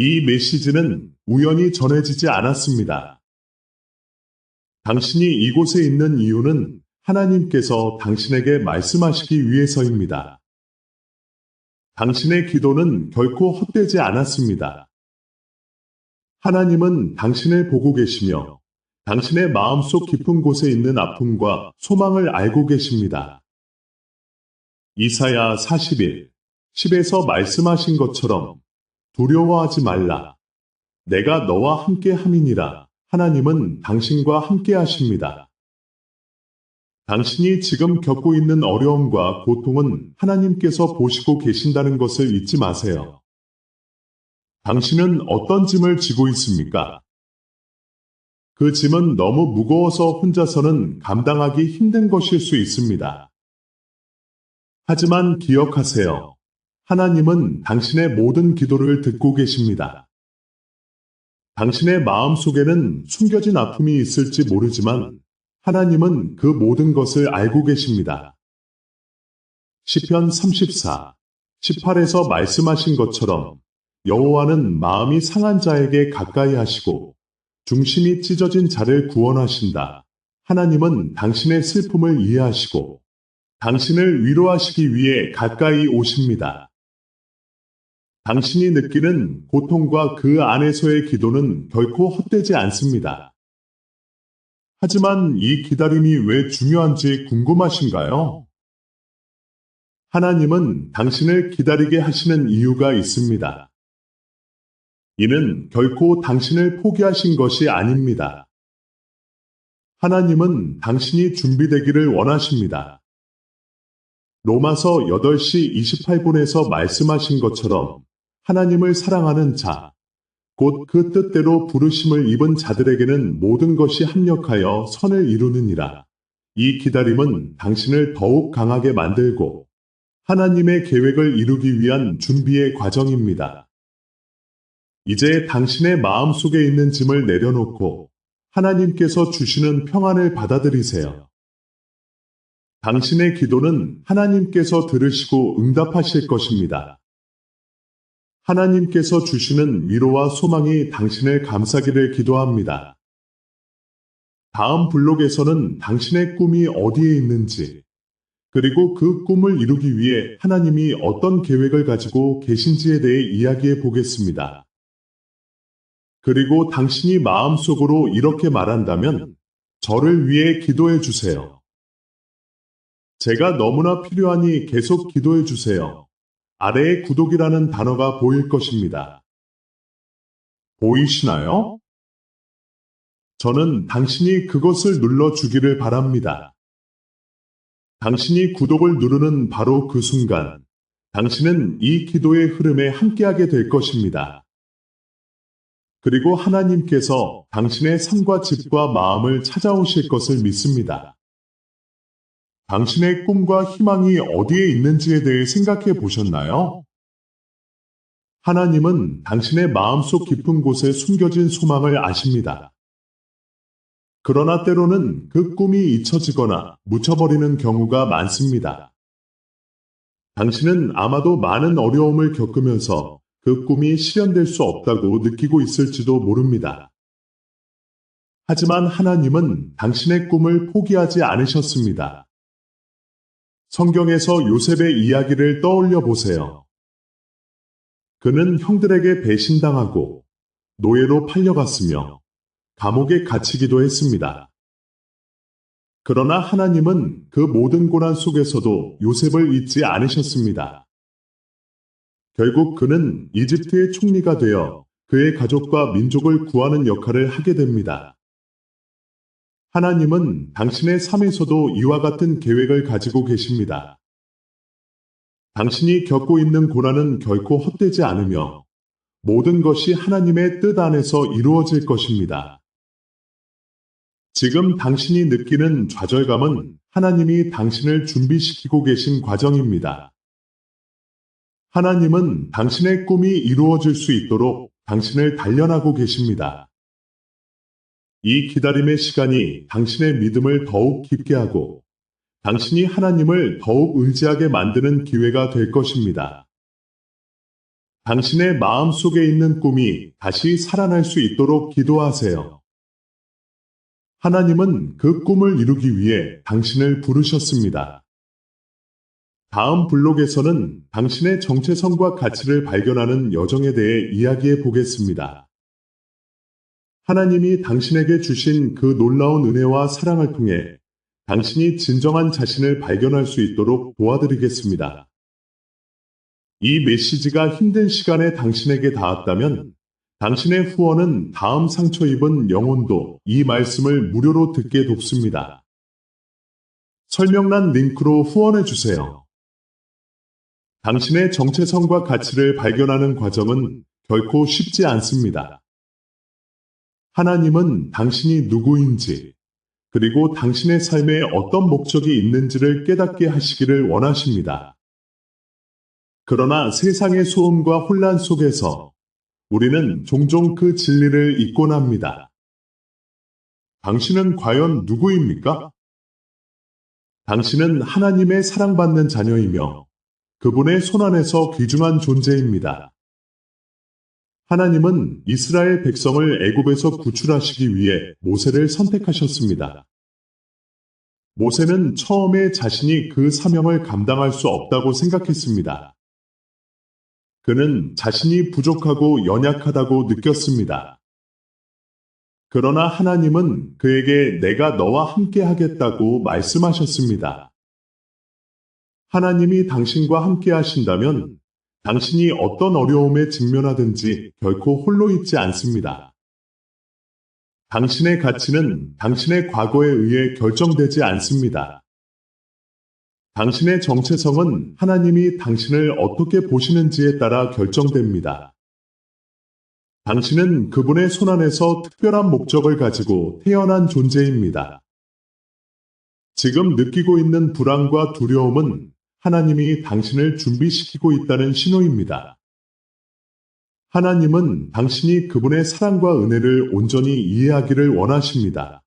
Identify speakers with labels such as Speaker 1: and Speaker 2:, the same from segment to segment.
Speaker 1: 이 메시지는 우연히 전해지지 않았습니다. 당신이 이곳에 있는 이유는 하나님께서 당신에게 말씀하시기 위해서입니다. 당신의 기도는 결코 헛되지 않았습니다. 하나님은 당신을 보고 계시며 당신의 마음속 깊은 곳에 있는 아픔과 소망을 알고 계십니다. 이사야 41, 10에서 말씀하신 것처럼 두려워하지 말라. 내가 너와 함께 함이니라. 하나님은 당신과 함께 하십니다. 당신이 지금 겪고 있는 어려움과 고통은 하나님께서 보시고 계신다는 것을 잊지 마세요. 당신은 어떤 짐을 지고 있습니까? 그 짐은 너무 무거워서 혼자서는 감당하기 힘든 것일 수 있습니다. 하지만 기억하세요. 하나님은 당신의 모든 기도를 듣고 계십니다. 당신의 마음 속에는 숨겨진 아픔이 있을지 모르지만 하나님은 그 모든 것을 알고 계십니다. 시편 34, 18에서 말씀하신 것처럼 여호와는 마음이 상한 자에게 가까이 하시고 중심이 찢어진 자를 구원하신다. 하나님은 당신의 슬픔을 이해하시고 당신을 위로하시기 위해 가까이 오십니다. 당신이 느끼는 고통과 그 안에서의 기도는 결코 헛되지 않습니다. 하지만 이 기다림이 왜 중요한지 궁금하신가요? 하나님은 당신을 기다리게 하시는 이유가 있습니다. 이는 결코 당신을 포기하신 것이 아닙니다. 하나님은 당신이 준비되기를 원하십니다. 로마서 8시 28분에서 말씀하신 것처럼 하나님을 사랑하는 자, 곧 그 뜻대로 부르심을 입은 자들에게는 모든 것이 합력하여 선을 이루느니라. 이 기다림은 당신을 더욱 강하게 만들고 하나님의 계획을 이루기 위한 준비의 과정입니다. 이제 당신의 마음속에 있는 짐을 내려놓고 하나님께서 주시는 평안을 받아들이세요. 당신의 기도는 하나님께서 들으시고 응답하실 것입니다. 하나님께서 주시는 위로와 소망이 당신을 감싸기를 기도합니다. 다음 블록에서는 당신의 꿈이 어디에 있는지, 그리고 그 꿈을 이루기 위해 하나님이 어떤 계획을 가지고 계신지에 대해 이야기해 보겠습니다. 그리고 당신이 마음속으로 이렇게 말한다면 저를 위해 기도해 주세요. 제가 너무나 필요하니 계속 기도해 주세요. 아래에 구독이라는 단어가 보일 것입니다. 보이시나요? 저는 당신이 그것을 눌러주기를 바랍니다. 당신이 구독을 누르는 바로 그 순간, 당신은 이 기도의 흐름에 함께하게 될 것입니다. 그리고 하나님께서 당신의 삶과 집과 마음을 찾아오실 것을 믿습니다. 당신의 꿈과 희망이 어디에 있는지에 대해 생각해 보셨나요? 하나님은 당신의 마음속 깊은 곳에 숨겨진 소망을 아십니다. 그러나 때로는 그 꿈이 잊혀지거나 묻혀버리는 경우가 많습니다. 당신은 아마도 많은 어려움을 겪으면서 그 꿈이 실현될 수 없다고 느끼고 있을지도 모릅니다. 하지만 하나님은 당신의 꿈을 포기하지 않으셨습니다. 성경에서 요셉의 이야기를 떠올려 보세요. 그는 형들에게 배신당하고 노예로 팔려갔으며 감옥에 갇히기도 했습니다. 그러나 하나님은 그 모든 고난 속에서도 요셉을 잊지 않으셨습니다. 결국 그는 이집트의 총리가 되어 그의 가족과 민족을 구하는 역할을 하게 됩니다. 하나님은 당신의 삶에서도 이와 같은 계획을 가지고 계십니다. 당신이 겪고 있는 고난은 결코 헛되지 않으며 모든 것이 하나님의 뜻 안에서 이루어질 것입니다. 지금 당신이 느끼는 좌절감은 하나님이 당신을 준비시키고 계신 과정입니다. 하나님은 당신의 꿈이 이루어질 수 있도록 당신을 단련하고 계십니다. 이 기다림의 시간이 당신의 믿음을 더욱 깊게 하고 당신이 하나님을 더욱 의지하게 만드는 기회가 될 것입니다. 당신의 마음 속에 있는 꿈이 다시 살아날 수 있도록 기도하세요. 하나님은 그 꿈을 이루기 위해 당신을 부르셨습니다. 다음 블록에서는 당신의 정체성과 가치를 발견하는 여정에 대해 이야기해 보겠습니다. 하나님이 당신에게 주신 그 놀라운 은혜와 사랑을 통해 당신이 진정한 자신을 발견할 수 있도록 도와드리겠습니다. 이 메시지가 힘든 시간에 당신에게 닿았다면 당신의 후원은 다음 상처 입은 영혼도 이 말씀을 무료로 듣게 돕습니다. 설명란 링크로 후원해 주세요. 당신의 정체성과 가치를 발견하는 과정은 결코 쉽지 않습니다. 하나님은 당신이 누구인지, 그리고 당신의 삶에 어떤 목적이 있는지를 깨닫게 하시기를 원하십니다. 그러나 세상의 소음과 혼란 속에서 우리는 종종 그 진리를 잊곤 합니다. 당신은 과연 누구입니까? 당신은 하나님의 사랑받는 자녀이며 그분의 손안에서 귀중한 존재입니다. 하나님은 이스라엘 백성을 애굽에서 구출하시기 위해 모세를 선택하셨습니다. 모세는 처음에 자신이 그 사명을 감당할 수 없다고 생각했습니다. 그는 자신이 부족하고 연약하다고 느꼈습니다. 그러나 하나님은 그에게 내가 너와 함께 하겠다고 말씀하셨습니다. 하나님이 당신과 함께 하신다면 당신이 어떤 어려움에 직면하든지 결코 홀로 있지 않습니다. 당신의 가치는 당신의 과거에 의해 결정되지 않습니다. 당신의 정체성은 하나님이 당신을 어떻게 보시는지에 따라 결정됩니다. 당신은 그분의 손안에서 특별한 목적을 가지고 태어난 존재입니다. 지금 느끼고 있는 불안과 두려움은 하나님이 당신을 준비시키고 있다는 신호입니다. 하나님은 당신이 그분의 사랑과 은혜를 온전히 이해하기를 원하십니다.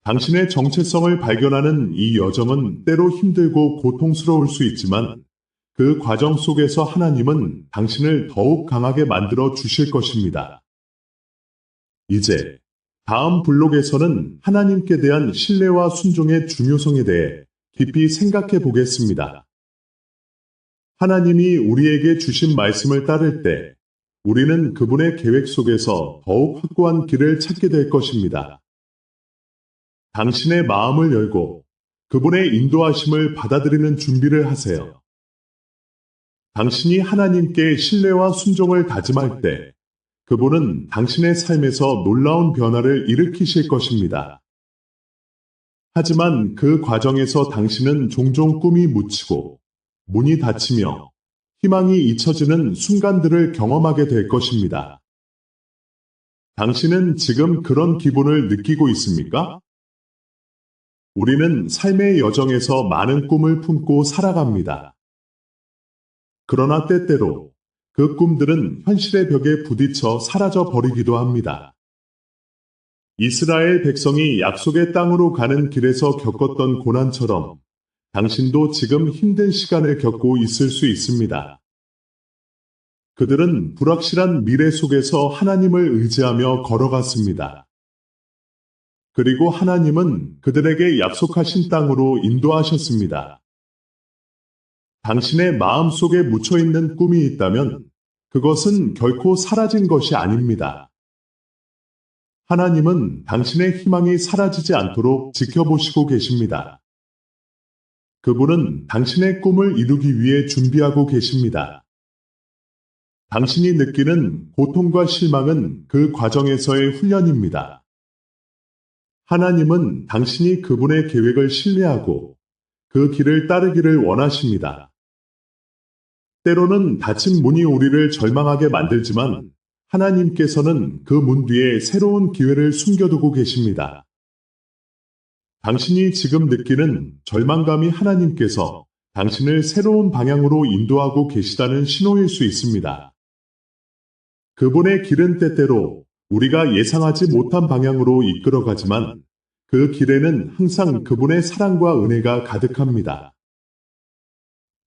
Speaker 1: 당신의 정체성을 발견하는 이 여정은 때로 힘들고 고통스러울 수 있지만 그 과정 속에서 하나님은 당신을 더욱 강하게 만들어 주실 것입니다. 이제 다음 블록에서는 하나님께 대한 신뢰와 순종의 중요성에 대해 깊이 생각해 보겠습니다. 하나님이 우리에게 주신 말씀을 따를 때 우리는 그분의 계획 속에서 더욱 확고한 길을 찾게 될 것입니다. 당신의 마음을 열고 그분의 인도하심을 받아들이는 준비를 하세요. 당신이 하나님께 신뢰와 순종을 다짐할 때 그분은 당신의 삶에서 놀라운 변화를 일으키실 것입니다. 하지만 그 과정에서 당신은 종종 꿈이 묻히고 문이 닫히며 희망이 잊혀지는 순간들을 경험하게 될 것입니다. 당신은 지금 그런 기분을 느끼고 있습니까? 우리는 삶의 여정에서 많은 꿈을 품고 살아갑니다. 그러나 때때로 그 꿈들은 현실의 벽에 부딪혀 사라져 버리기도 합니다. 이스라엘 백성이 약속의 땅으로 가는 길에서 겪었던 고난처럼 당신도 지금 힘든 시간을 겪고 있을 수 있습니다. 그들은 불확실한 미래 속에서 하나님을 의지하며 걸어갔습니다. 그리고 하나님은 그들에게 약속하신 땅으로 인도하셨습니다. 당신의 마음 속에 묻혀있는 꿈이 있다면 그것은 결코 사라진 것이 아닙니다. 하나님은 당신의 희망이 사라지지 않도록 지켜보시고 계십니다. 그분은 당신의 꿈을 이루기 위해 준비하고 계십니다. 당신이 느끼는 고통과 실망은 그 과정에서의 훈련입니다. 하나님은 당신이 그분의 계획을 신뢰하고 그 길을 따르기를 원하십니다. 때로는 닫힌 문이 우리를 절망하게 만들지만 하나님께서는 그 문 뒤에 새로운 기회를 숨겨두고 계십니다. 당신이 지금 느끼는 절망감이 하나님께서 당신을 새로운 방향으로 인도하고 계시다는 신호일 수 있습니다. 그분의 길은 때때로 우리가 예상하지 못한 방향으로 이끌어가지만 그 길에는 항상 그분의 사랑과 은혜가 가득합니다.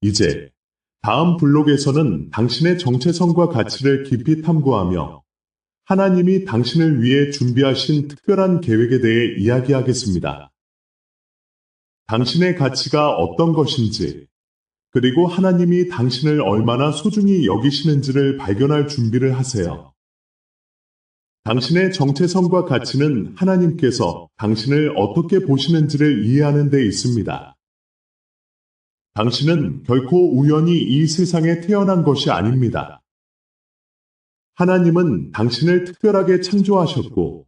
Speaker 1: 이제 다음 블록에서는 당신의 정체성과 가치를 깊이 탐구하며 하나님이 당신을 위해 준비하신 특별한 계획에 대해 이야기하겠습니다. 당신의 가치가 어떤 것인지, 그리고 하나님이 당신을 얼마나 소중히 여기시는지를 발견할 준비를 하세요. 당신의 정체성과 가치는 하나님께서 당신을 어떻게 보시는지를 이해하는 데 있습니다. 당신은 결코 우연히 이 세상에 태어난 것이 아닙니다. 하나님은 당신을 특별하게 창조하셨고,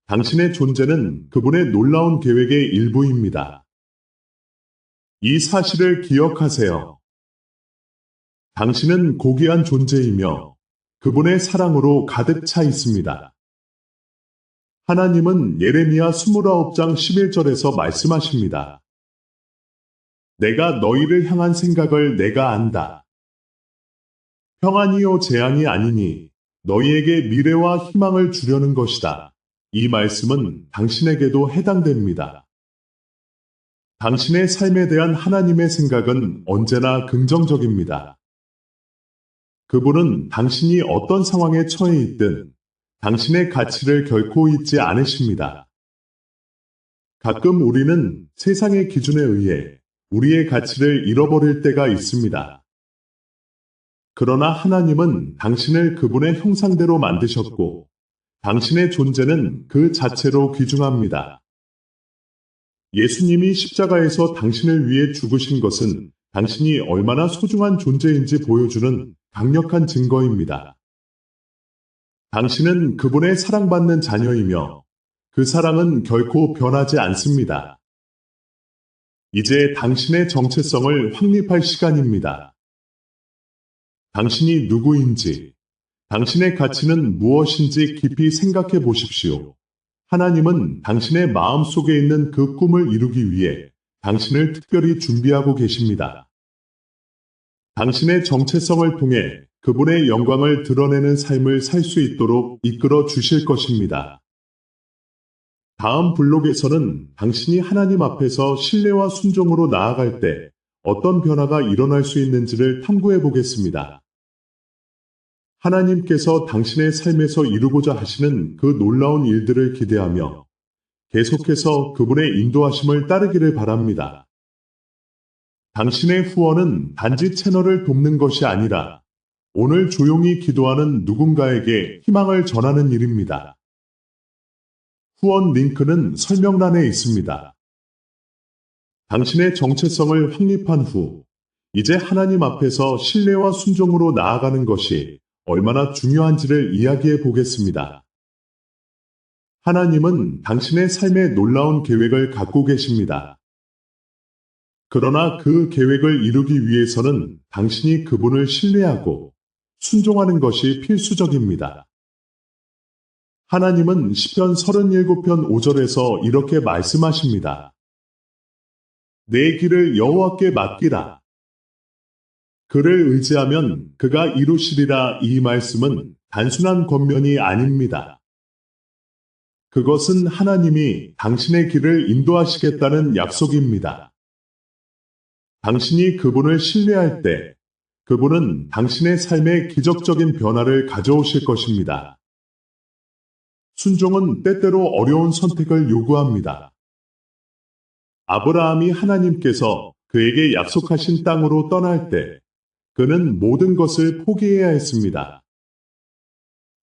Speaker 1: 당신의 존재는 그분의 놀라운 계획의 일부입니다. 이 사실을 기억하세요. 당신은 고귀한 존재이며 그분의 사랑으로 가득 차 있습니다. 하나님은 예레미야 29장 11절에서 말씀하십니다. 내가 너희를 향한 생각을 내가 안다. 평안이요 재앙이 아니니 너희에게 미래와 희망을 주려는 것이다. 이 말씀은 당신에게도 해당됩니다. 당신의 삶에 대한 하나님의 생각은 언제나 긍정적입니다. 그분은 당신이 어떤 상황에 처해 있든 당신의 가치를 결코 잊지 않으십니다. 가끔 우리는 세상의 기준에 의해 우리의 가치를 잃어버릴 때가 있습니다. 그러나 하나님은 당신을 그분의 형상대로 만드셨고 당신의 존재는 그 자체로 귀중합니다. 예수님이 십자가에서 당신을 위해 죽으신 것은 당신이 얼마나 소중한 존재인지 보여주는 강력한 증거입니다. 당신은 그분의 사랑받는 자녀이며 그 사랑은 결코 변하지 않습니다. 이제 당신의 정체성을 확립할 시간입니다. 당신이 누구인지, 당신의 가치는 무엇인지 깊이 생각해 보십시오. 하나님은 당신의 마음 속에 있는 그 꿈을 이루기 위해 당신을 특별히 준비하고 계십니다. 당신의 정체성을 통해 그분의 영광을 드러내는 삶을 살 수 있도록 이끌어 주실 것입니다. 다음 블록에서는 당신이 하나님 앞에서 신뢰와 순종으로 나아갈 때 어떤 변화가 일어날 수 있는지를 탐구해 보겠습니다. 하나님께서 당신의 삶에서 이루고자 하시는 그 놀라운 일들을 기대하며 계속해서 그분의 인도하심을 따르기를 바랍니다. 당신의 후원은 단지 채널을 돕는 것이 아니라 오늘 조용히 기도하는 누군가에게 희망을 전하는 일입니다. 후원 링크는 설명란에 있습니다. 당신의 정체성을 확립한 후, 이제 하나님 앞에서 신뢰와 순종으로 나아가는 것이 얼마나 중요한지를 이야기해 보겠습니다. 하나님은 당신의 삶에 놀라운 계획을 갖고 계십니다. 그러나 그 계획을 이루기 위해서는 당신이 그분을 신뢰하고 순종하는 것이 필수적입니다. 하나님은 시편 37편 5절에서 이렇게 말씀하십니다. 내 길을 여호와께 맡기라. 그를 의지하면 그가 이루시리라. 이 말씀은 단순한 권면이 아닙니다. 그것은 하나님이 당신의 길을 인도하시겠다는 약속입니다. 당신이 그분을 신뢰할 때 그분은 당신의 삶에 기적적인 변화를 가져오실 것입니다. 순종은 때때로 어려운 선택을 요구합니다. 아브라함이 하나님께서 그에게 약속하신 땅으로 떠날 때 그는 모든 것을 포기해야 했습니다.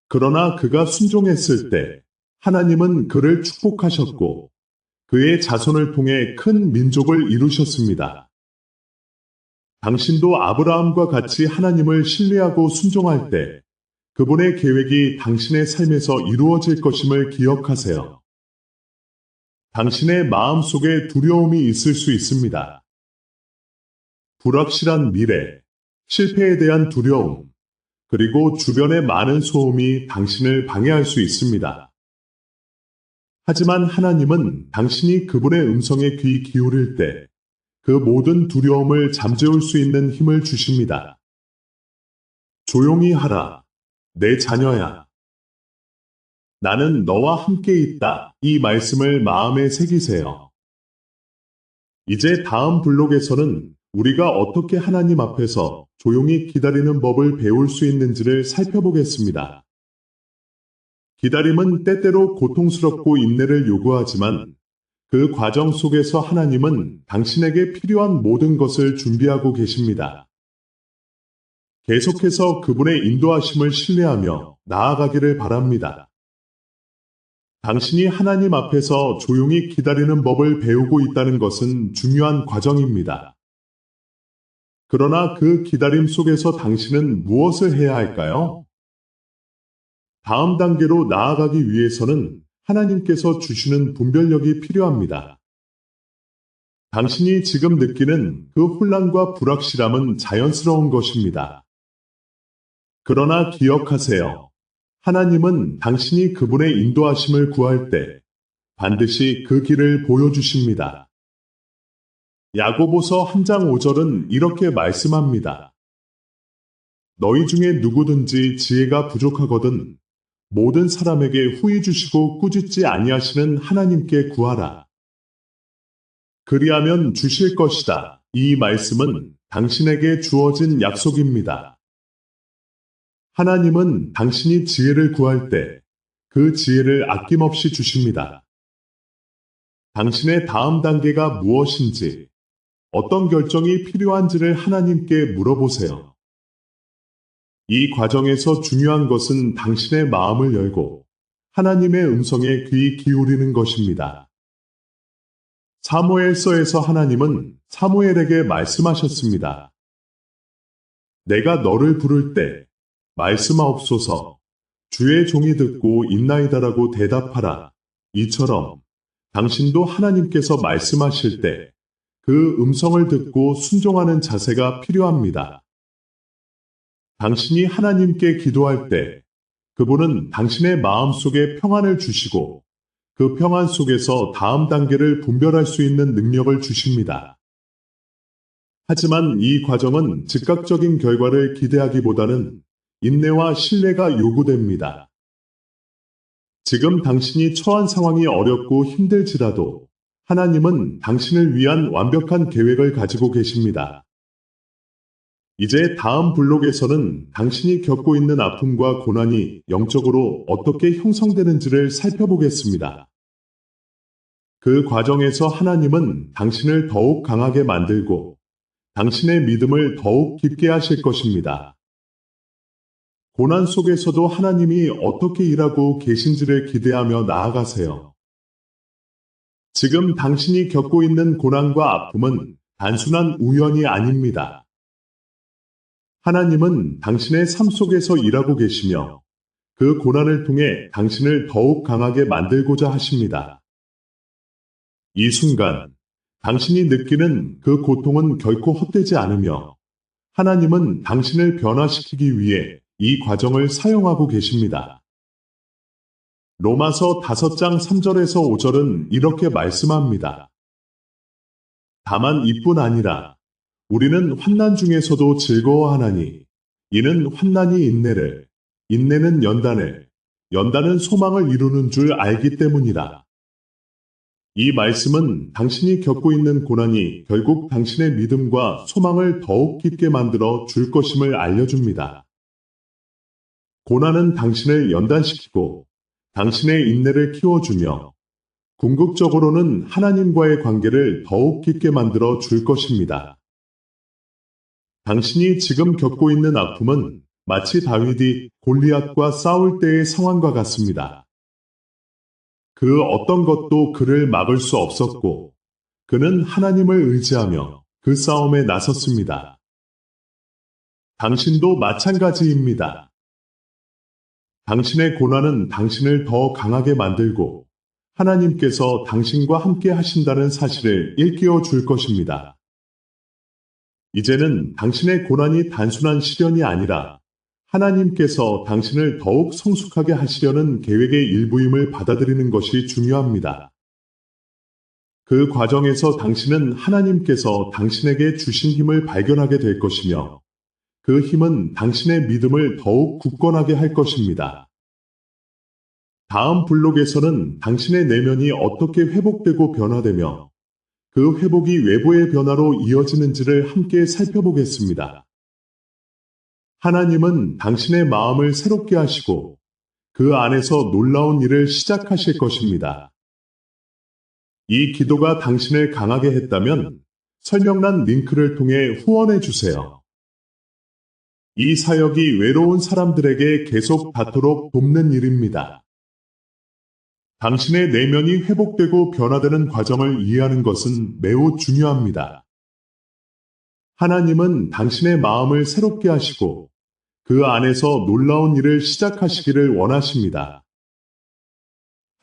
Speaker 1: 그러나 그가 순종했을 때 하나님은 그를 축복하셨고 그의 자손을 통해 큰 민족을 이루셨습니다. 당신도 아브라함과 같이 하나님을 신뢰하고 순종할 때 그분의 계획이 당신의 삶에서 이루어질 것임을 기억하세요. 당신의 마음 속에 두려움이 있을 수 있습니다. 불확실한 미래, 실패에 대한 두려움, 그리고 주변의 많은 소음이 당신을 방해할 수 있습니다. 하지만 하나님은 당신이 그분의 음성에 귀 기울일 때 그 모든 두려움을 잠재울 수 있는 힘을 주십니다. 조용히 하라. 내 자녀야. 나는 너와 함께 있다. 이 말씀을 마음에 새기세요. 이제 다음 블록에서는 우리가 어떻게 하나님 앞에서 조용히 기다리는 법을 배울 수 있는지를 살펴보겠습니다. 기다림은 때때로 고통스럽고 인내를 요구하지만 그 과정 속에서 하나님은 당신에게 필요한 모든 것을 준비하고 계십니다. 계속해서 그분의 인도하심을 신뢰하며 나아가기를 바랍니다. 당신이 하나님 앞에서 조용히 기다리는 법을 배우고 있다는 것은 중요한 과정입니다. 그러나 그 기다림 속에서 당신은 무엇을 해야 할까요? 다음 단계로 나아가기 위해서는 하나님께서 주시는 분별력이 필요합니다. 당신이 지금 느끼는 그 혼란과 불확실함은 자연스러운 것입니다. 그러나 기억하세요. 하나님은 당신이 그분의 인도하심을 구할 때 반드시 그 길을 보여주십니다. 야고보서 3장 5절은 이렇게 말씀합니다. 너희 중에 누구든지 지혜가 부족하거든 모든 사람에게 후히 주시고 꾸짖지 아니하시는 하나님께 구하라. 그리하면 주실 것이다. 이 말씀은 당신에게 주어진 약속입니다. 하나님은 당신이 지혜를 구할 때 그 지혜를 아낌없이 주십니다. 당신의 다음 단계가 무엇인지, 어떤 결정이 필요한지를 하나님께 물어보세요. 이 과정에서 중요한 것은 당신의 마음을 열고 하나님의 음성에 귀 기울이는 것입니다. 사무엘서에서 하나님은 사무엘에게 말씀하셨습니다. 내가 너를 부를 때 말씀하옵소서 주의 종이 듣고 있나이다라고 대답하라. 이처럼 당신도 하나님께서 말씀하실 때 그 음성을 듣고 순종하는 자세가 필요합니다. 당신이 하나님께 기도할 때 그분은 당신의 마음속에 평안을 주시고 그 평안 속에서 다음 단계를 분별할 수 있는 능력을 주십니다. 하지만 이 과정은 즉각적인 결과를 기대하기보다는 인내와 신뢰가 요구됩니다. 지금 당신이 처한 상황이 어렵고 힘들지라도 하나님은 당신을 위한 완벽한 계획을 가지고 계십니다. 이제 다음 블록에서는 당신이 겪고 있는 아픔과 고난이 영적으로 어떻게 형성되는지를 살펴보겠습니다. 그 과정에서 하나님은 당신을 더욱 강하게 만들고 당신의 믿음을 더욱 깊게 하실 것입니다. 고난 속에서도 하나님이 어떻게 일하고 계신지를 기대하며 나아가세요. 지금 당신이 겪고 있는 고난과 아픔은 단순한 우연이 아닙니다. 하나님은 당신의 삶 속에서 일하고 계시며 그 고난을 통해 당신을 더욱 강하게 만들고자 하십니다. 이 순간 당신이 느끼는 그 고통은 결코 헛되지 않으며 하나님은 당신을 변화시키기 위해 이 과정을 사용하고 계십니다. 로마서 5장 3절에서 5절은 이렇게 말씀합니다. 다만 이뿐 아니라 우리는 환난 중에서도 즐거워하나니 이는 환난이 인내를, 인내는 연단을, 연단은 소망을 이루는 줄 알기 때문이라. 이 말씀은 당신이 겪고 있는 고난이 결국 당신의 믿음과 소망을 더욱 깊게 만들어 줄 것임을 알려줍니다. 고난은 당신을 연단시키고 당신의 인내를 키워주며 궁극적으로는 하나님과의 관계를 더욱 깊게 만들어 줄 것입니다. 당신이 지금 겪고 있는 아픔은 마치 다윗이 골리앗과 싸울 때의 상황과 같습니다. 그 어떤 것도 그를 막을 수 없었고 그는 하나님을 의지하며 그 싸움에 나섰습니다. 당신도 마찬가지입니다. 당신의 고난은 당신을 더 강하게 만들고 하나님께서 당신과 함께 하신다는 사실을 일깨워 줄 것입니다. 이제는 당신의 고난이 단순한 시련이 아니라 하나님께서 당신을 더욱 성숙하게 하시려는 계획의 일부임을 받아들이는 것이 중요합니다. 그 과정에서 당신은 하나님께서 당신에게 주신 힘을 발견하게 될 것이며 그 힘은 당신의 믿음을 더욱 굳건하게 할 것입니다. 다음 블록에서는 당신의 내면이 어떻게 회복되고 변화되며 그 회복이 외부의 변화로 이어지는지를 함께 살펴보겠습니다. 하나님은 당신의 마음을 새롭게 하시고 그 안에서 놀라운 일을 시작하실 것입니다. 이 기도가 당신을 강하게 했다면 설명란 링크를 통해 후원해 주세요. 이 사역이 외로운 사람들에게 계속 닿도록 돕는 일입니다. 당신의 내면이 회복되고 변화되는 과정을 이해하는 것은 매우 중요합니다. 하나님은 당신의 마음을 새롭게 하시고 그 안에서 놀라운 일을 시작하시기를 원하십니다.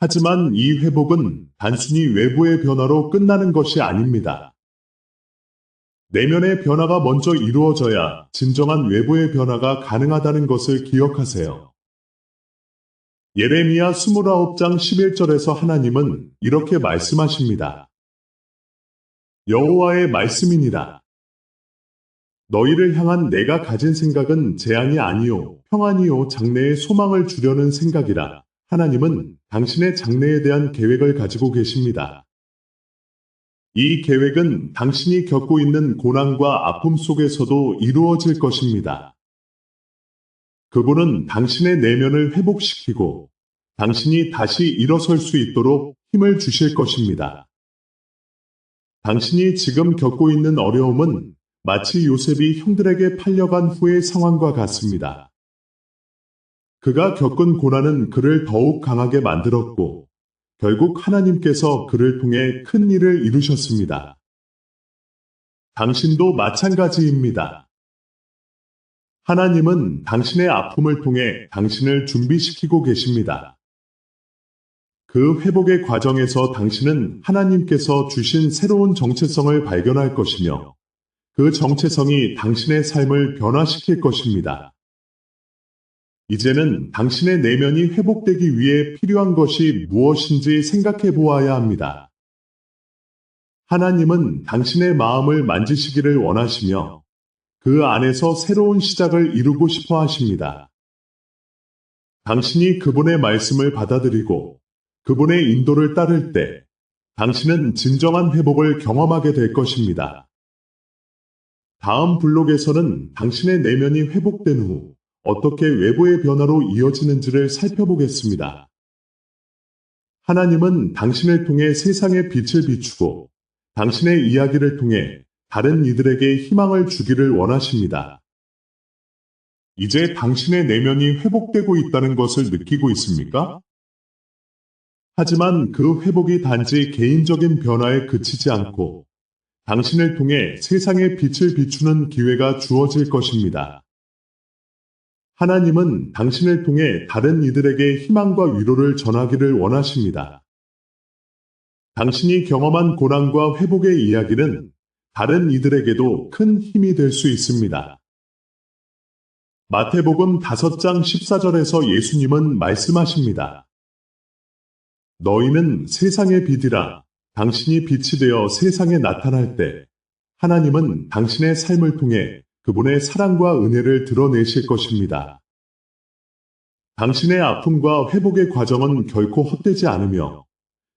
Speaker 1: 하지만 이 회복은 단순히 외부의 변화로 끝나는 것이 아닙니다. 내면의 변화가 먼저 이루어져야 진정한 외부의 변화가 가능하다는 것을 기억하세요. 예레미야 29장 11절에서 하나님은 이렇게 말씀하십니다. 여호와의 말씀이니라. 너희를 향한 내가 가진 생각은 재앙이 아니요 평안이요 장래의 소망을 주려는 생각이라. 하나님은 당신의 장래에 대한 계획을 가지고 계십니다. 이 계획은 당신이 겪고 있는 고난과 아픔 속에서도 이루어질 것입니다. 그분은 당신의 내면을 회복시키고 당신이 다시 일어설 수 있도록 힘을 주실 것입니다. 당신이 지금 겪고 있는 어려움은 마치 요셉이 형들에게 팔려간 후의 상황과 같습니다. 그가 겪은 고난은 그를 더욱 강하게 만들었고 결국 하나님께서 그를 통해 큰 일을 이루셨습니다. 당신도 마찬가지입니다. 하나님은 당신의 아픔을 통해 당신을 준비시키고 계십니다. 그 회복의 과정에서 당신은 하나님께서 주신 새로운 정체성을 발견할 것이며 그 정체성이 당신의 삶을 변화시킬 것입니다. 이제는 당신의 내면이 회복되기 위해 필요한 것이 무엇인지 생각해 보아야 합니다. 하나님은 당신의 마음을 만지시기를 원하시며 그 안에서 새로운 시작을 이루고 싶어 하십니다. 당신이 그분의 말씀을 받아들이고 그분의 인도를 따를 때 당신은 진정한 회복을 경험하게 될 것입니다. 다음 블록에서는 당신의 내면이 회복된 후 어떻게 외부의 변화로 이어지는지를 살펴보겠습니다. 하나님은 당신을 통해 세상의 빛을 비추고 당신의 이야기를 통해 다른 이들에게 희망을 주기를 원하십니다. 이제 당신의 내면이 회복되고 있다는 것을 느끼고 있습니까? 하지만 그 회복이 단지 개인적인 변화에 그치지 않고 당신을 통해 세상의 빛을 비추는 기회가 주어질 것입니다. 하나님은 당신을 통해 다른 이들에게 희망과 위로를 전하기를 원하십니다. 당신이 경험한 고난과 회복의 이야기는 다른 이들에게도 큰 힘이 될 수 있습니다. 마태복음 5장 14절에서 예수님은 말씀하십니다. 너희는 세상의 빛이라. 당신이 빛이 되어 세상에 나타날 때 하나님은 당신의 삶을 통해 그분의 사랑과 은혜를 드러내실 것입니다. 당신의 아픔과 회복의 과정은 결코 헛되지 않으며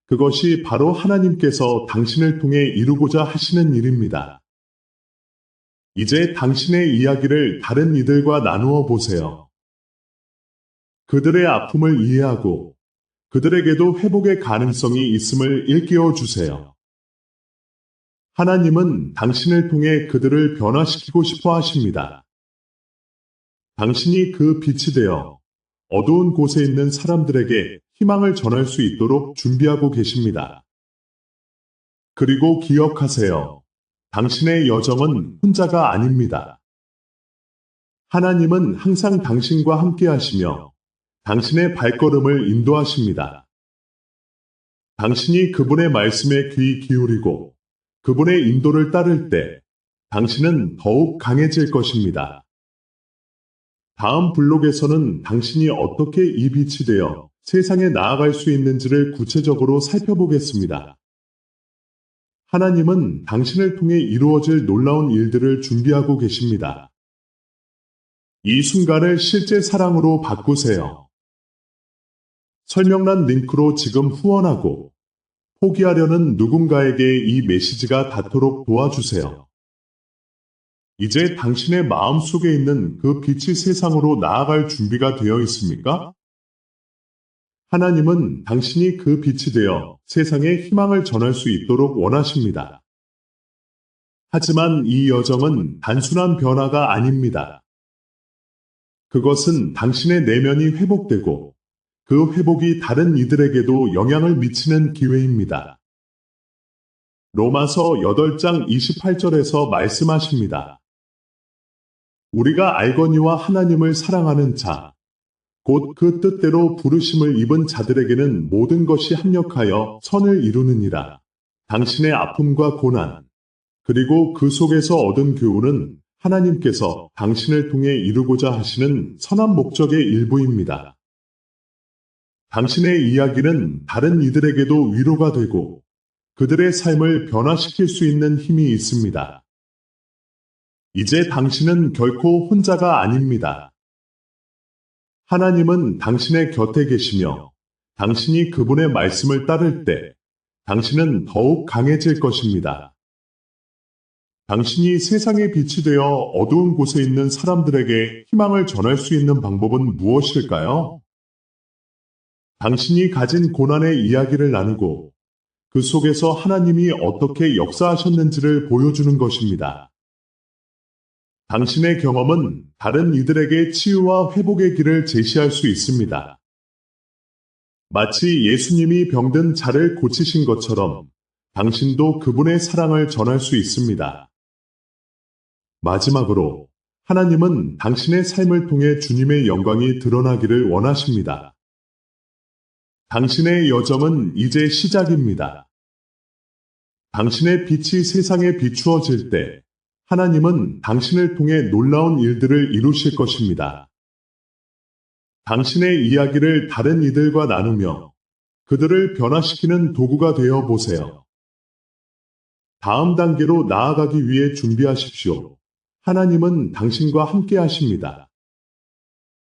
Speaker 1: 그것이 바로 하나님께서 당신을 통해 이루고자 하시는 일입니다. 이제 당신의 이야기를 다른 이들과 나누어 보세요. 그들의 아픔을 이해하고 그들에게도 회복의 가능성이 있음을 일깨워 주세요. 하나님은 당신을 통해 그들을 변화시키고 싶어 하십니다. 당신이 그 빛이 되어 어두운 곳에 있는 사람들에게 희망을 전할 수 있도록 준비하고 계십니다. 그리고 기억하세요. 당신의 여정은 혼자가 아닙니다. 하나님은 항상 당신과 함께 하시며 당신의 발걸음을 인도하십니다. 당신이 그분의 말씀에 귀 기울이고 그분의 인도를 따를 때 당신은 더욱 강해질 것입니다. 다음 블록에서는 당신이 어떻게 이 빛이 되어 세상에 나아갈 수 있는지를 구체적으로 살펴보겠습니다. 하나님은 당신을 통해 이루어질 놀라운 일들을 준비하고 계십니다. 이 순간을 실제 사랑으로 바꾸세요. 설명란 링크로 지금 후원하고 포기하려는 누군가에게 이 메시지가 닿도록 도와주세요. 이제 당신의 마음속에 있는 그 빛이 세상으로 나아갈 준비가 되어 있습니까? 하나님은 당신이 그 빛이 되어 세상에 희망을 전할 수 있도록 원하십니다. 하지만 이 여정은 단순한 변화가 아닙니다. 그것은 당신의 내면이 회복되고 그 회복이 다른 이들에게도 영향을 미치는 기회입니다. 로마서 8장 28절에서 말씀하십니다. 우리가 알거니와 하나님을 사랑하는 자, 곧 그 뜻대로 부르심을 입은 자들에게는 모든 것이 합력하여 선을 이루느니라. 당신의 아픔과 고난, 그리고 그 속에서 얻은 교훈은 하나님께서 당신을 통해 이루고자 하시는 선한 목적의 일부입니다. 당신의 이야기는 다른 이들에게도 위로가 되고 그들의 삶을 변화시킬 수 있는 힘이 있습니다. 이제 당신은 결코 혼자가 아닙니다. 하나님은 당신의 곁에 계시며 당신이 그분의 말씀을 따를 때 당신은 더욱 강해질 것입니다. 당신이 세상의 빛이 되어 어두운 곳에 있는 사람들에게 희망을 전할 수 있는 방법은 무엇일까요? 당신이 가진 고난의 이야기를 나누고 그 속에서 하나님이 어떻게 역사하셨는지를 보여주는 것입니다. 당신의 경험은 다른 이들에게 치유와 회복의 길을 제시할 수 있습니다. 마치 예수님이 병든 자를 고치신 것처럼 당신도 그분의 사랑을 전할 수 있습니다. 마지막으로 하나님은 당신의 삶을 통해 주님의 영광이 드러나기를 원하십니다. 당신의 여정은 이제 시작입니다. 당신의 빛이 세상에 비추어질 때 하나님은 당신을 통해 놀라운 일들을 이루실 것입니다. 당신의 이야기를 다른 이들과 나누며 그들을 변화시키는 도구가 되어 보세요. 다음 단계로 나아가기 위해 준비하십시오. 하나님은 당신과 함께 하십니다.